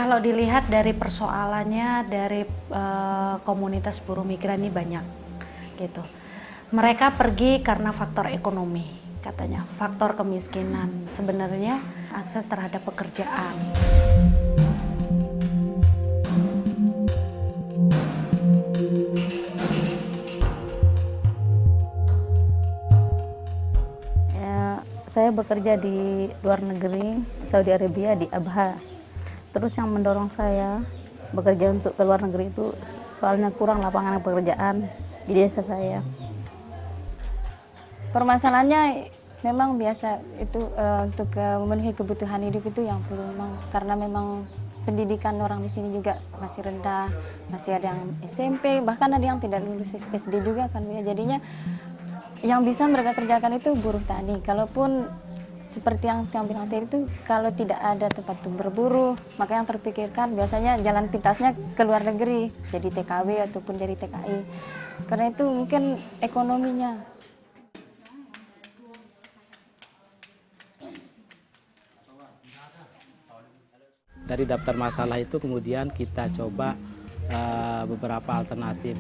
Kalau dilihat dari persoalannya dari komunitas buruh migran ini banyak gitu. Mereka pergi karena faktor ekonomi katanya, faktor kemiskinan, sebenarnya akses terhadap pekerjaan. Saya bekerja di luar negeri, Saudi Arabia, di Abha. Terus yang mendorong saya bekerja untuk ke luar negeri itu soalnya kurang lapangan pekerjaan di desa saya. Permasalahannya memang biasa itu untuk memenuhi kebutuhan hidup itu yang perlu memang, karena memang pendidikan orang di sini juga masih rendah, masih ada yang SMP, bahkan ada yang tidak lulus SD juga kan ya. Jadinya yang bisa mereka kerjakan itu buruh tani. Kalaupun seperti yang bilang tadi itu, kalau tidak ada tempat untuk berburu, maka yang terpikirkan biasanya jalan pintasnya ke luar negeri, jadi TKW ataupun jadi TKI. Karena itu mungkin ekonominya. Dari daftar masalah itu kemudian kita coba beberapa alternatif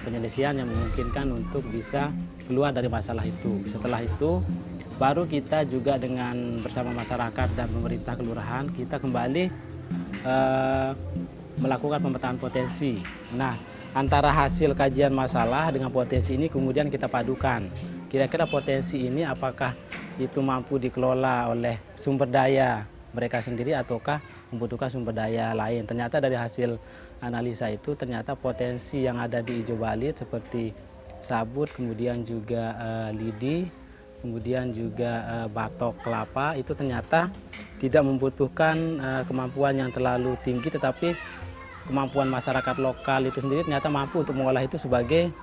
penyelesaian yang memungkinkan untuk bisa keluar dari masalah itu. Setelah itu baru kita juga dengan bersama masyarakat dan pemerintah kelurahan kita kembali melakukan pemetaan potensi. Nah, antara hasil kajian masalah dengan potensi ini kemudian kita padukan. Kira-kira potensi ini apakah itu mampu dikelola oleh sumber daya mereka sendiri ataukah membutuhkan sumber daya lain. Ternyata dari hasil analisa itu ternyata potensi yang ada di Ijo Balit seperti sabut, kemudian juga lidi, kemudian juga batok kelapa itu ternyata tidak membutuhkan kemampuan yang terlalu tinggi, tetapi kemampuan masyarakat lokal itu sendiri ternyata mampu untuk mengolah itu sebagai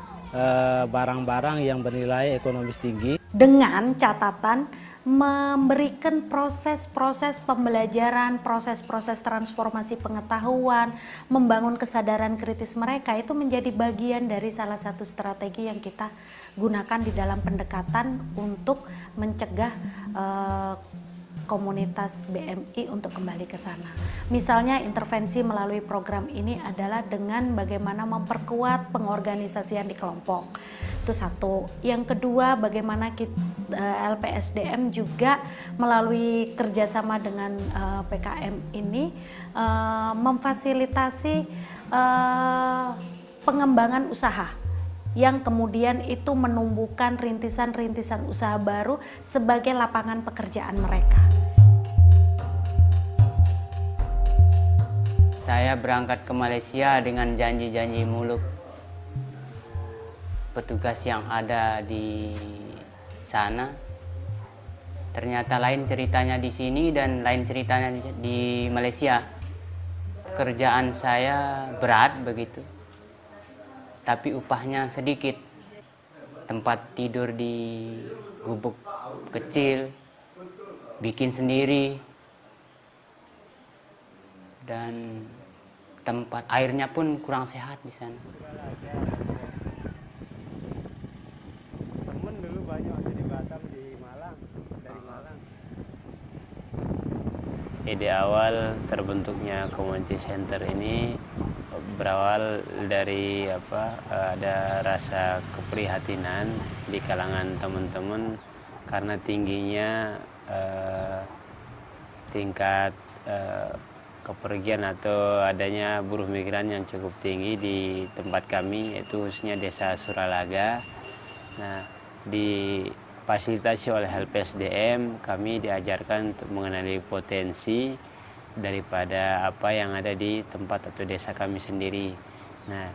barang-barang yang bernilai ekonomis tinggi. Dengan catatan memberikan proses-proses pembelajaran, proses-proses transformasi pengetahuan, membangun kesadaran kritis mereka itu menjadi bagian dari salah satu strategi yang kita gunakan di dalam pendekatan untuk mencegah komunitas BMI untuk kembali ke sana. Misalnya intervensi melalui program ini adalah dengan bagaimana memperkuat pengorganisasian di kelompok. Itu satu. Yang kedua, bagaimana LPSDM juga melalui kerjasama dengan PKM ini memfasilitasi pengembangan usaha yang kemudian itu menumbuhkan rintisan-rintisan usaha baru sebagai lapangan pekerjaan mereka. Saya berangkat ke Malaysia dengan janji-janji muluk petugas yang ada di sana. Ternyata lain ceritanya di sini dan lain ceritanya di Malaysia. Kerjaan saya berat begitu, tapi upahnya sedikit. Tempat tidur di gubuk kecil, bikin sendiri, dan tempat airnya pun kurang sehat di sana. Temen dulu banyak di Batam, di Malang, dari Malang. Ide awal terbentuknya community center ini berawal dari ada rasa keprihatinan di kalangan teman-teman karena tingginya tingkat kepergian atau adanya buruh migran yang cukup tinggi di tempat kami, yaitu khususnya desa Suralaga. Nah, difasilitasi oleh LPSDM, kami diajarkan untuk mengenali potensi daripada apa yang ada di tempat atau desa kami sendiri. Nah,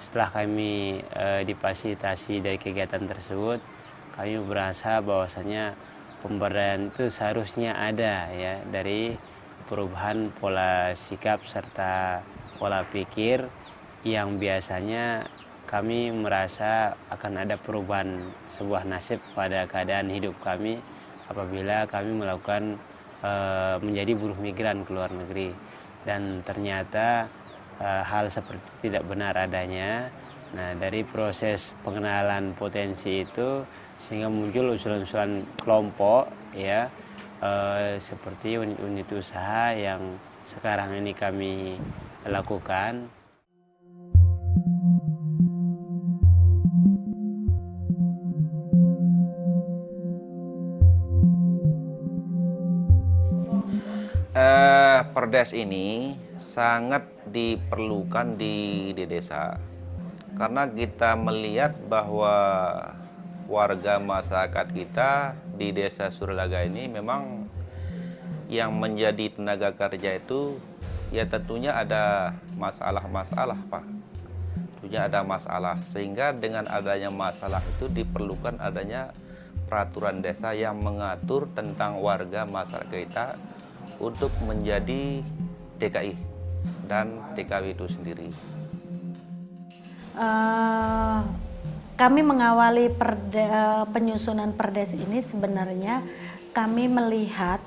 setelah kami difasilitasi dari kegiatan tersebut, kami merasa bahwasanya pemberdayaan itu seharusnya ada ya dari perubahan pola sikap serta pola pikir yang biasanya kami merasa akan ada perubahan sebuah nasib pada keadaan hidup kami apabila kami melakukan menjadi buruh migran ke luar negeri. Dan ternyata hal seperti tidak benar adanya. Nah, dari proses pengenalan potensi itu sehingga muncul usulan-usulan kelompok ya, seperti unit-unit usaha yang sekarang ini kami lakukan. Perdes ini sangat diperlukan di desa karena kita melihat bahwa warga masyarakat kita di desa Suralaga ini memang yang menjadi tenaga kerja itu ya tentunya ada masalah-masalah, Pak. Tentunya ada masalah, sehingga dengan adanya masalah itu diperlukan adanya peraturan desa yang mengatur tentang warga masyarakat kita untuk menjadi TKI dan TKW itu sendiri. Kami mengawali penyusunan perdes ini sebenarnya kami melihat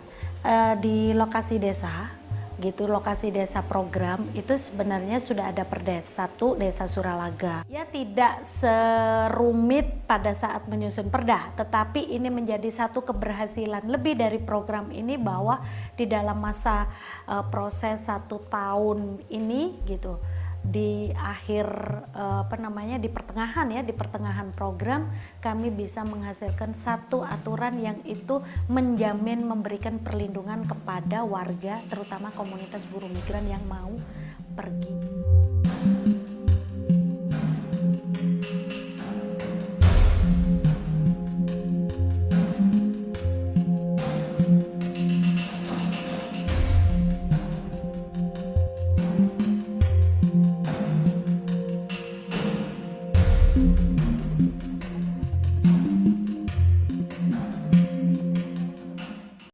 di lokasi desa, gitu, lokasi desa program itu sebenarnya sudah ada perdes, satu Desa Suralaga. Ya tidak serumit pada saat menyusun perda, tetapi ini menjadi satu keberhasilan lebih dari program ini bahwa di dalam masa proses 1 tahun ini gitu, di akhir di pertengahan program kami bisa menghasilkan satu aturan yang itu menjamin memberikan perlindungan kepada warga terutama komunitas buruh migran yang mau pergi.